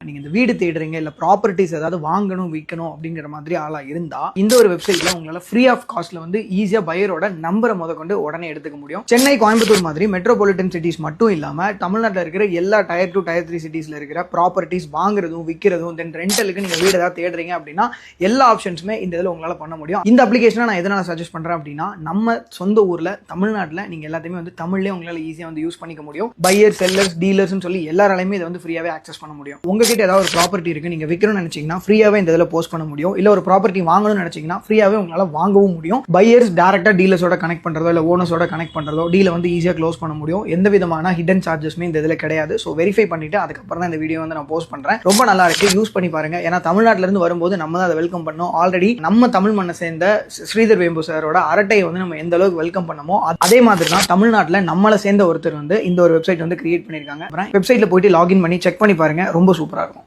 நீங்க இந்த வீடு தேடுறீங்க இல்ல ப்ராப்பர்ட்டிஸ் ஏதாவது வாங்கணும் விற்கணும் அப்படிங்கிற மாதிரி ஆளா இருந்தா இந்த ஒரு வெப்சைட்ல உங்களால ஃப்ரீ ஆஃப் காஸ்ட்ல வந்து ஈஸியா பையரோட நம்பரை முதற்கொண்டு உடனே எடுத்துக்க முடியும். சென்னை, கோயம்புத்தூர் மாதிரி மெட்ரோபாலிட்டன் சிட்டிஸ் மட்டும் இல்லாம தமிழ்நாட்டில் இருக்கிற எல்லா டயர் 2 டயர் 3 சிட்டிஸ்ல இருக்கிற ப்ராப்பர்ட்டிஸ் வாங்குறதும் விற்கிறதும் தென் ரெண்டலுக்கு நீங்க வீடு ஏதாவது தேடுறீங்க அப்படின்னா எல்லா ஆப்ஷன்ஸுமே இந்த இதில் உங்களால பண்ண முடியும். இந்த அப்ளிகேஷனை நான் எதனால சஜஸ்ட் பண்றேன் அப்படின்னா நம்ம சொந்த ஊர்ல தமிழ்நாட்டில் நீங்க எல்லாத்தையுமே வந்து தமிழ்லேயே உங்களால ஈஸியா வந்து யூஸ் பண்ணிக்க முடியும். பையர், செல்லர்ஸ், டீலர்ஸ் சொல்லி எல்லாராலையுமே இதை வந்து ஃப்ரீயாவே ஆக்சஸ் பண்ண முடியும். உங்ககிட்ட ஏதாவது ஒரு ப்ராப்பர்ட்டி இருக்கு, நீங்க விற்கணும்னு நினைச்சீங்கன்னா ஃப்ரீயாவே இந்த இதில் போஸ்ட் பண்ண முடியும். இல்ல ஒரு ப்ராப்பர்ட்டி வாங்கணும்னு நினைச்சீங்கன்னா ஃப்ரீயாவே உங்களால வாங்கவும் முடியும். பையர்ஸ் டைரக்டா டீலர்ஸோட கனெக்ட் பண்றதோ இல்ல ஓனர்ஸோட கனெக்ட் பண்றதோ டீலை வந்து ஈஸியா க்ளோஸ் பண்ண முடியும். எந்த விதமான ஹிடன் சார்ஜஸ்மே இந்த இதில் கிடையாது. ஸோ வெரிஃபை பண்ணிட்டு அதுக்கப்புறம் தான் இந்த வீடியோ வந்து நான் போஸ்ட் பண்றேன். ரொம்ப நல்லா இருக்கு, யூஸ் பண்ணி பாருங்க. ஏன்னா தமிழ்நாட்டில இருந்து வரும்போது நம்ம தான் அதை வெல்கம் பண்ணோம். ஆல்ரெடி நம்ம தமிழ் மண்ணை சேர்ந்த ஸ்ரீதர் வேம்பு சாரோட அரட்டையை வந்து நம்ம எந்த அளவுக்கு வெல்கம் பண்ணமோ அதே மாதிரி தான் தமிழ்நாட்டில் நம்மளை சேர்ந்த ஒருத்தர் வந்து இந்த ஒரு வெப்சைட் வந்து கிரியேட் பண்ணியிருக்காங்க. வெப்சைட்ல போயிட்டு லாகின் பண்ணி செக் பண்ணி பாருங்க, ரொம்ப சூப்பரா இருக்கும்.